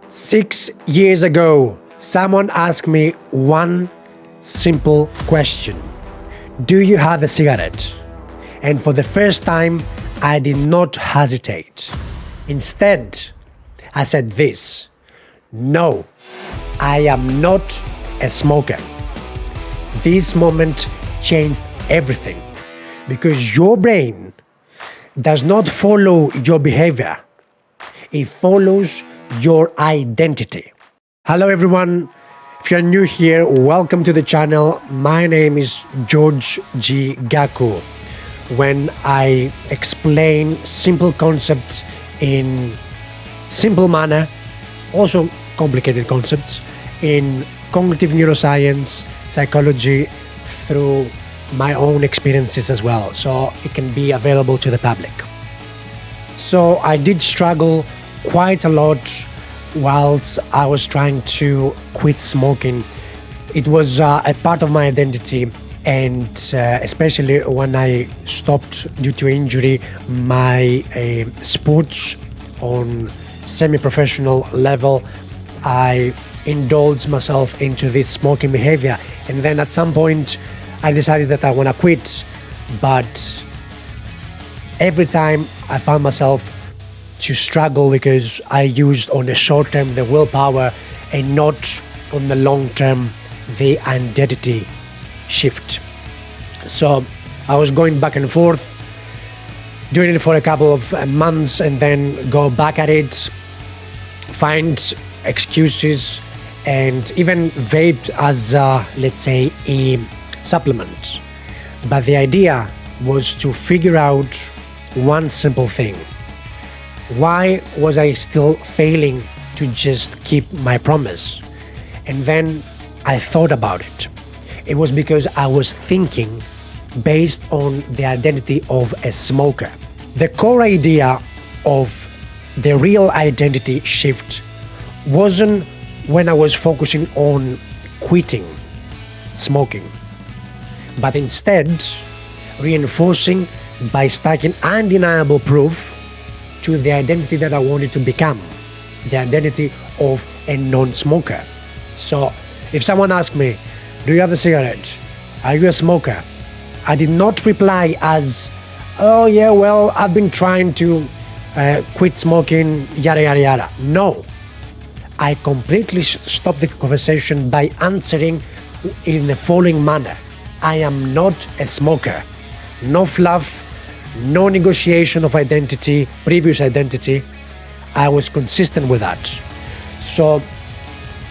6 years ago, someone asked me one simple question. Do you have a cigarette? And for the first time, I did not hesitate. Instead, I said this: no, I am not a smoker. This moment changed everything because your brain does not follow your behavior, it follows your identity. Hello, everyone. If you're new here, welcome to the channel. My name is George G. Gaku. When I explain simple concepts in simple manner, also complicated concepts in cognitive neuroscience, psychology, through my own experiences as well, so it can be available to the public. So I did struggle quite a lot whilst I was trying to quit smoking. It was a part of my identity, and especially when I stopped due to injury my sports on semi-professional level, I indulged myself into this smoking behavior, and then at some point I decided that I want to quit, but every time I found myself to struggle because I used on the short term the willpower and not on the long term the identity shift. So I was going back and forth, doing it for a couple of months and then go back at it, find excuses, and even vape as let's say a supplement. But the idea was to figure out one simple thing: why was I still failing to just keep my promise? And then I thought about it. It was because I was thinking based on the identity of a smoker. The core idea of the real identity shift wasn't when I was focusing on quitting smoking, but instead reinforcing by stacking undeniable proof to the identity that I wanted to become, the identity of a non-smoker. So if someone asked me, do you have a cigarette? Are you a smoker? I did not reply as, oh yeah, well, I've been trying to quit smoking, yada, yada, yada. No, I completely stopped the conversation by answering in the following manner: I am not a smoker. No fluff, no negotiation of identity, previous identity. I was consistent with that. So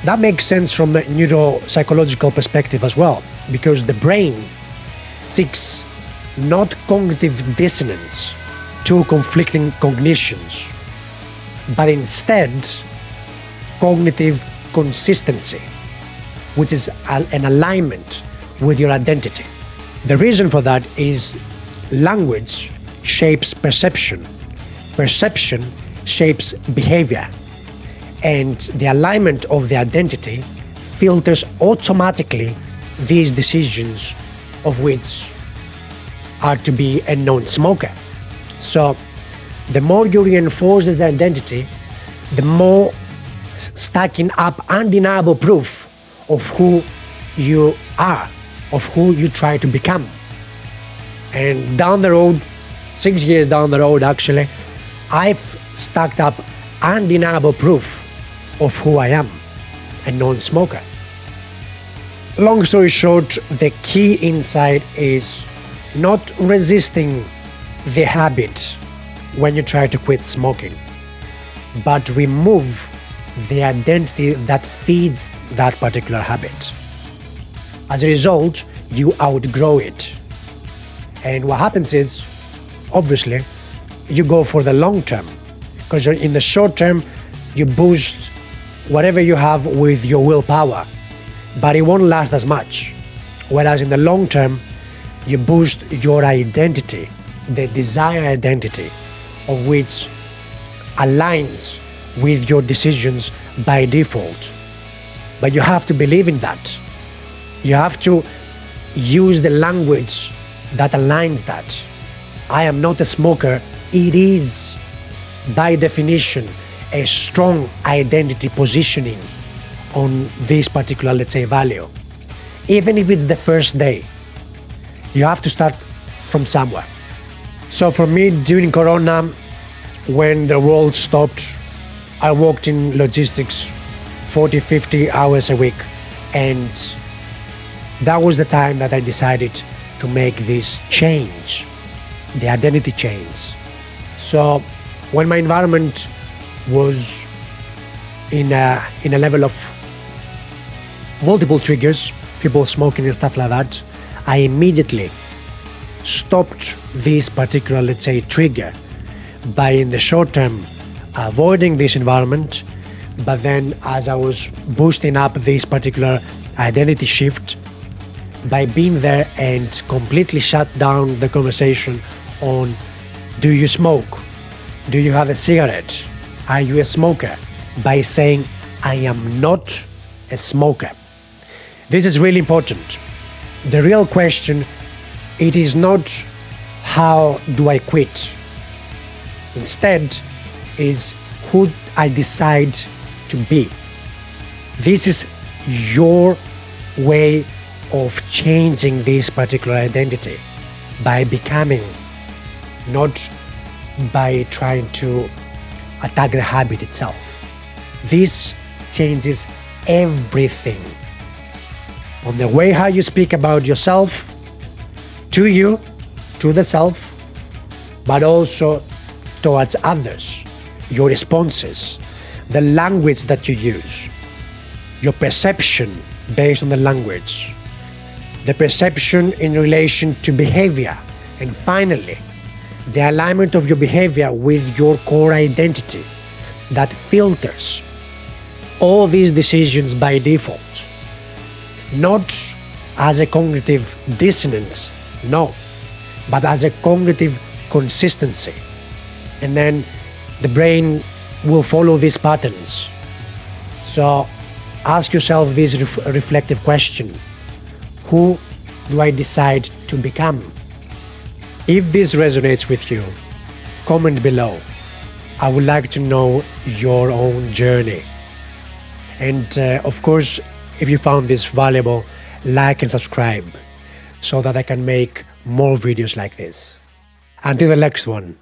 that makes sense from a neuropsychological perspective as well, because the brain seeks not cognitive dissonance, two conflicting cognitions, but instead cognitive consistency, which is an alignment with your identity. The reason for that is language shapes perception, perception shapes behavior, and the alignment of the identity filters automatically these decisions, of which are to be a non-smoker. So the more you reinforce this identity, the more stacking up undeniable proof of who you are, of who you try to become. And down the road, 6 years down the road actually, I've stacked up undeniable proof of who I am, a non-smoker. Long story short, the key insight is not resisting the habit when you try to quit smoking, but remove the identity that feeds that particular habit. As a result, you outgrow it. And what happens is, obviously, you go for the long term, because in the short term, you boost whatever you have with your willpower, but it won't last as much. Whereas in the long term, you boost your identity, the desired identity, of which aligns with your decisions by default. But you have to believe in that. You have to use the language that aligns that. I am not a smoker. It is, by definition, a strong identity positioning on this particular, let's say, value. Even if it's the first day, you have to start from somewhere. So for me, during Corona, when the world stopped, I worked in logistics 40, 50 hours a week. And that was the time that I decided to make this change, the identity change. So when my environment was in a level of multiple triggers, people smoking and stuff like that, I immediately stopped this particular, let's say, trigger by in the short term avoiding this environment. But then as I was boosting up this particular identity shift, by being there and completely shut down the conversation on, do you smoke? Do you have a cigarette? Are you a smoker? By saying, I am not a smoker. This is really important. The real question, it is not how do I quit? Instead, is who I decide to be. This is your way of changing this particular identity by becoming, not by trying to attack the habit itself. This changes everything on the way how you speak about yourself, to you, to the self, but also towards others, your responses, the language that you use, your perception based on the language, the perception in relation to behavior, and finally, the alignment of your behavior with your core identity that filters all these decisions by default, not as a cognitive dissonance, no, but as a cognitive consistency. And then the brain will follow these patterns. So ask yourself this reflective question: who do I decide to become? If this resonates with you, comment below. I would like to know your own journey. And of course, if you found this valuable, like and subscribe so that I can make more videos like this. Until the next one.